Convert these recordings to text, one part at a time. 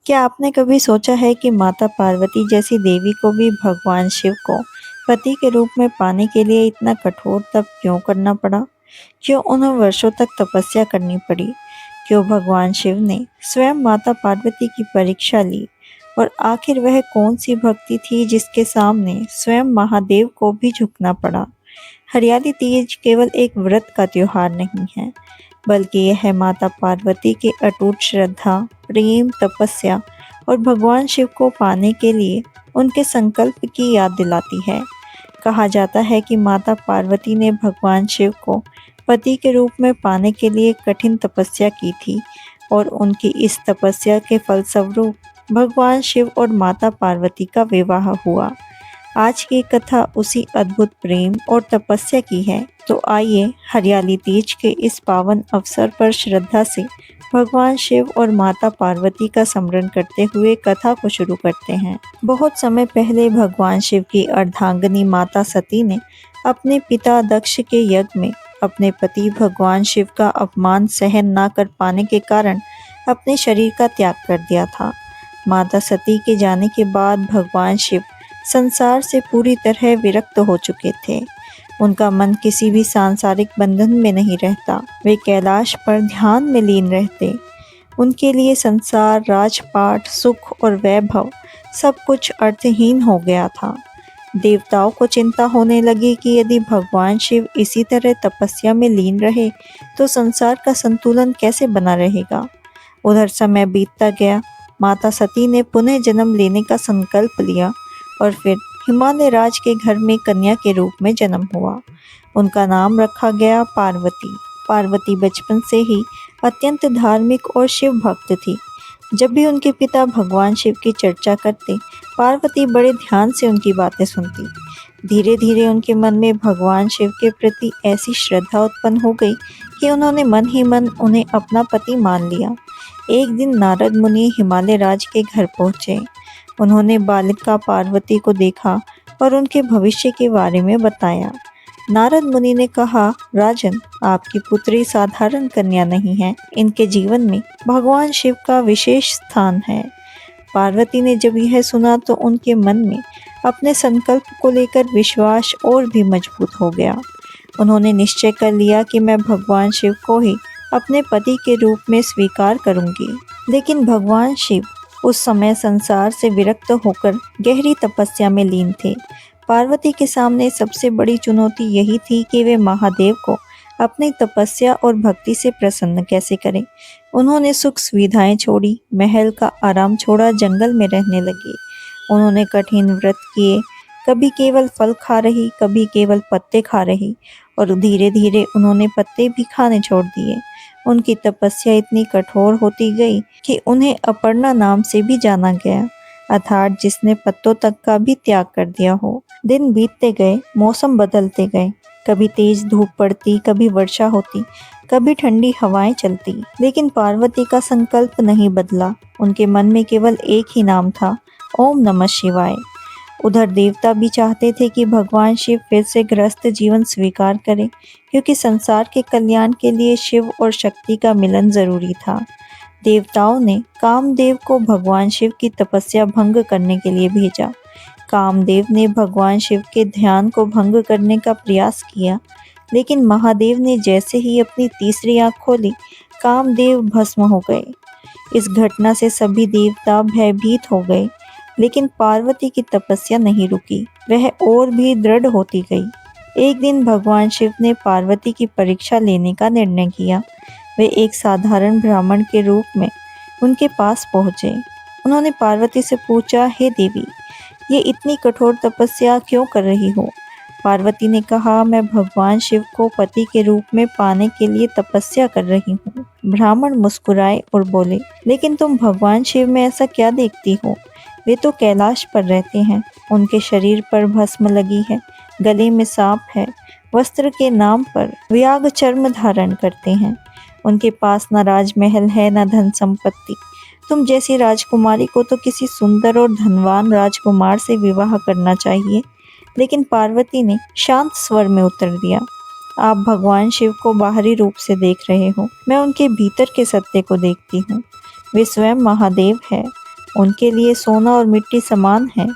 क्या आपने कभी सोचा है कि माता पार्वती जैसी देवी को भी भगवान शिव को पति के रूप में पाने के लिए इतना कठोर तप क्यों करना पड़ा? क्यों उन्हें वर्षों तक तपस्या करनी पड़ी? क्यों भगवान शिव ने स्वयं माता पार्वती की परीक्षा ली? और आखिर वह कौन सी भक्ति थी जिसके सामने स्वयं महादेव को भी झुकना पड़ा? हरियाली तीज केवल एक व्रत का त्योहार नहीं है, बल्कि यह माता पार्वती की अटूट श्रद्धा, प्रेम, तपस्या और भगवान शिव को पाने के लिए उनके संकल्प की याद दिलाती है। कहा जाता है कि माता पार्वती ने भगवान शिव को पति के रूप में पाने के लिए कठिन तपस्या की थी और उनकी इस तपस्या के फलस्वरूप भगवान शिव और माता पार्वती का विवाह हुआ। आज की कथा उसी अद्भुत प्रेम और तपस्या की है। तो आइए हरियाली तीज के इस पावन अवसर पर श्रद्धा से भगवान शिव और माता पार्वती का स्मरण करते हुए कथा को शुरू करते हैं। बहुत समय पहले भगवान शिव की अर्धांगिनी माता सती ने अपने पिता दक्ष के यज्ञ में अपने पति भगवान शिव का अपमान सहन न कर पाने के कारण अपने शरीर का त्याग कर दिया था। माता सती के जाने के बाद भगवान शिव संसार से पूरी तरह विरक्त हो चुके थे। उनका मन किसी भी सांसारिक बंधन में नहीं रहता। वे कैलाश पर ध्यान में लीन रहते। उनके लिए संसार, राजपाट, सुख और वैभव सब कुछ अर्थहीन हो गया था। देवताओं को चिंता होने लगी कि यदि भगवान शिव इसी तरह तपस्या में लीन रहे तो संसार का संतुलन कैसे बना रहेगा। उधर समय बीतता गया। माता सती ने पुनः जन्म लेने का संकल्प लिया और फिर हिमालय राज के घर में कन्या के रूप में जन्म हुआ। उनका नाम रखा गया पार्वती। पार्वती बचपन से ही अत्यंत धार्मिक और शिव भक्त थी। जब भी उनके पिता भगवान शिव की चर्चा करते, पार्वती बड़े ध्यान से उनकी बातें सुनती। धीरे धीरे उनके मन में भगवान शिव के प्रति ऐसी श्रद्धा उत्पन्न हो गई कि उन्होंने मन ही मन उन्हें अपना पति मान लिया। एक दिन नारद मुनि हिमालय राज के घर पहुंचे। उन्होंने बालिका पार्वती को देखा और उनके भविष्य के बारे में बताया। नारद मुनि ने कहा, राजन, आपकी पुत्री साधारण कन्या नहीं है। इनके जीवन में भगवान शिव का विशेष स्थान है। पार्वती ने जब यह सुना तो उनके मन में अपने संकल्प को लेकर विश्वास और भी मजबूत हो गया। उन्होंने निश्चय कर लिया कि मैं भगवान शिव को ही अपने पति के रूप में स्वीकार करूंगी। लेकिन भगवान शिव उस समय संसार से विरक्त होकर गहरी तपस्या में लीन थे। पार्वती के सामने सबसे बड़ी चुनौती यही थी कि वे महादेव को अपनी तपस्या और भक्ति से प्रसन्न कैसे करें। उन्होंने सुख सुविधाएं छोड़ी, महल का आराम छोड़ा, जंगल में रहने लगे। उन्होंने कठिन व्रत किए, कभी केवल फल खा रही, कभी केवल पत्ते खा रही, और धीरे धीरे उन्होंने पत्ते भी खाने छोड़ दिए। उनकी तपस्या इतनी कठोर होती गई कि उन्हें अपर्णा नाम से भी जाना गया, अर्थात जिसने पत्तों तक का भी त्याग कर दिया हो। दिन बीतते गए, मौसम बदलते गए। कभी तेज धूप पड़ती, कभी वर्षा होती, कभी ठंडी हवाएं चलती, लेकिन पार्वती का संकल्प नहीं बदला। उनके मन में केवल एक ही नाम था, ओम नमः शिवाय। उधर देवता भी चाहते थे कि भगवान शिव फिर से गृहस्थ जीवन स्वीकार करें, क्योंकि संसार के कल्याण के लिए शिव और शक्ति का मिलन जरूरी था। देवताओं ने कामदेव को भगवान शिव की तपस्या भंग करने के लिए भेजा। कामदेव ने भगवान शिव के ध्यान को भंग करने का प्रयास किया, लेकिन महादेव ने जैसे ही अपनी तीसरी आंख खोली, कामदेव भस्म हो गए। इस घटना से सभी देवता भयभीत हो गए, लेकिन पार्वती की तपस्या नहीं रुकी, वह और भी दृढ़ होती गई। एक दिन भगवान शिव ने पार्वती की परीक्षा लेने का निर्णय किया। वे एक साधारण ब्राह्मण के रूप में उनके पास पहुंचे। उन्होंने पार्वती से पूछा, हे देवी, ये इतनी कठोर तपस्या क्यों कर रही हो? पार्वती ने कहा, मैं भगवान शिव को पति के रूप में पाने के लिए तपस्या कर रही हूँ। ब्राह्मण मुस्कुराए और बोले, लेकिन तुम भगवान शिव में ऐसा क्या देखती हो? वे तो कैलाश पर रहते हैं। उनके शरीर पर भस्म लगी है, गले में सांप है, वस्त्र के नाम पर व्याघ्र चर्म धारण करते हैं। उनके पास न राजमहल है, न धन संपत्ति। तुम जैसी राजकुमारी को तो किसी सुंदर और धनवान राजकुमार से विवाह करना चाहिए। लेकिन पार्वती ने शांत स्वर में उत्तर दिया, आप भगवान शिव को बाहरी रूप से देख रहे हो, मैं उनके भीतर के सत्य को देखती हूँ। वे स्वयं महादेव है। उनके लिए सोना और मिट्टी समान है।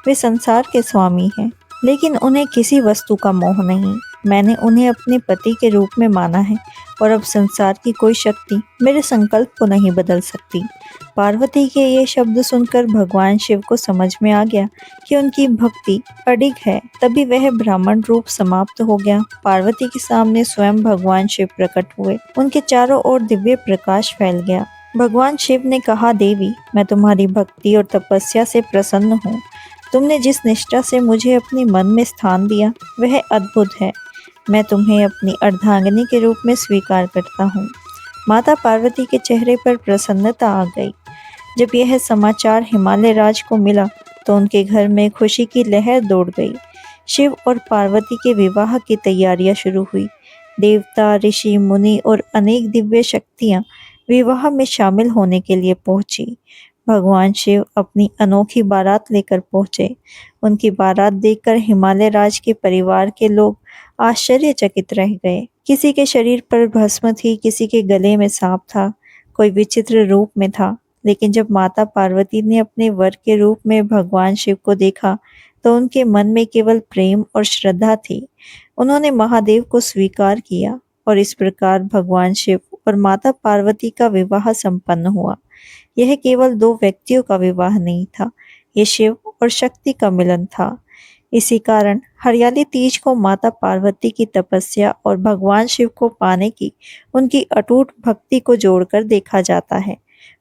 वे संसार के स्वामी हैं, लेकिन उन्हें किसी वस्तु का मोह नहीं। मैंने उन्हें अपने पति के रूप में माना है और अब संसार की कोई शक्ति मेरे संकल्प को नहीं बदल सकती। पार्वती के ये शब्द सुनकर भगवान शिव को समझ में आ गया कि उनकी भक्ति अडिग है। तभी वह ब्राह्मण रूप समाप्त हो गया। पार्वती के सामने स्वयं भगवान शिव प्रकट हुए। उनके चारों ओर दिव्य प्रकाश फैल गया। भगवान शिव ने कहा, देवी, मैं तुम्हारी भक्ति और तपस्या से प्रसन्न हूँ। तुमने जिस निष्ठा से मुझे अपने मन में स्थान दिया वह अद्भुत है। मैं तुम्हें अपनी अर्धांगिनी के रूप में स्वीकार करता हूँ। माता पार्वती के चेहरे पर प्रसन्नता आ गई। जब यह समाचार हिमालय राज को मिला तो उनके घर में खुशी की लहर दौड़ गई। शिव और पार्वती के विवाह की तैयारियां शुरू हुई। देवता, ऋषि, मुनि और अनेक दिव्य शक्तियां विवाह में शामिल होने के लिए पहुंची। भगवान शिव अपनी अनोखी बारात लेकर पहुंचे। उनकी बारात देखकर हिमालय राज के परिवार के लोग आश्चर्यचकित रह गए। किसी के शरीर पर भस्म थी, किसी के गले में सांप था, कोई विचित्र रूप में था। लेकिन जब माता पार्वती ने अपने वर के रूप में भगवान शिव को देखा तो उनके मन में केवल प्रेम और श्रद्धा थी। उन्होंने महादेव को स्वीकार किया और इस प्रकार भगवान शिव और माता पार्वती का विवाह संपन्न हुआ। यह केवल दो व्यक्तियों का विवाह नहीं था, ये शिव और शक्ति का मिलन था। इसी कारण हरियाली तीज को माता पार्वती की तपस्या और भगवान शिव को पाने की उनकी अटूट भक्ति को जोड़कर देखा जाता है।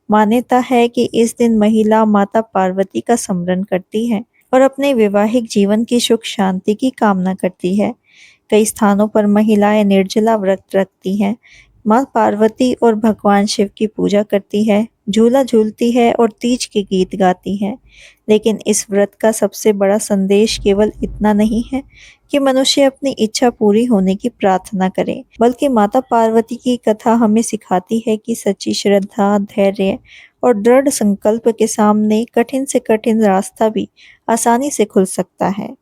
मान्यता है कि इस दिन महिला माता पार्वती का स्मरण करती है और अपने वैवाहिक जीवन की सुख शांति की कामना करती है। कई स्थानों पर महिलाएं निर्जला व्रत रखती हैं, माँ पार्वती और भगवान शिव की पूजा करती है, झूला झूलती है और तीज के गीत गाती है। लेकिन इस व्रत का सबसे बड़ा संदेश केवल इतना नहीं है कि मनुष्य अपनी इच्छा पूरी होने की प्रार्थना करे, बल्कि माता पार्वती की कथा हमें सिखाती है कि सच्ची श्रद्धा, धैर्य और दृढ़ संकल्प के सामने कठिन से कठिन रास्ता भी आसानी से खुल सकता है।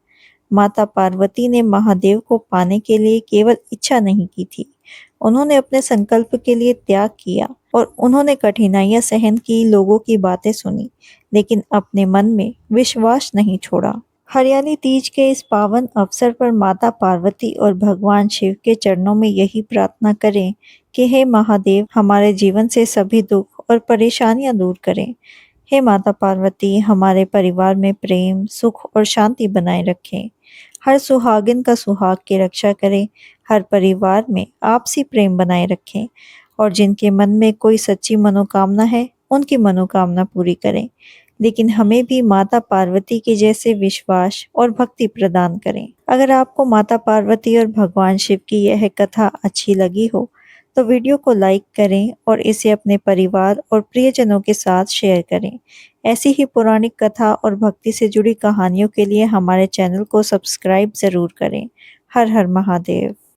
माता पार्वती ने महादेव को पाने के लिए केवल इच्छा नहीं की थी, उन्होंने अपने संकल्प के लिए त्याग किया और उन्होंने कठिनाइयां सहन की, लोगों की बातें सुनी, लेकिन अपने मन में विश्वास नहीं छोड़ा। हरियाली तीज के इस पावन अवसर पर माता पार्वती और भगवान शिव के चरणों में यही प्रार्थना करें कि हे महादेव, हमारे जीवन से सभी दुख और परेशानियां दूर करें। हे माता पार्वती, हमारे परिवार में प्रेम, सुख और शांति बनाए रखें। हर सुहागिन का सुहाग की रक्षा करें, हर परिवार में आपसी प्रेम बनाए रखें और जिनके मन में कोई सच्ची मनोकामना है, उनकी मनोकामना पूरी करें। लेकिन हमें भी माता पार्वती के जैसे विश्वास और भक्ति प्रदान करें। अगर आपको माता पार्वती और भगवान शिव की यह कथा अच्छी लगी हो तो वीडियो को लाइक करें और इसे अपने परिवार और प्रियजनों के साथ शेयर करें। ऐसी ही पौराणिक कथा और भक्ति से जुड़ी कहानियों के लिए हमारे चैनल को सब्सक्राइब जरूर करें। हर हर महादेव।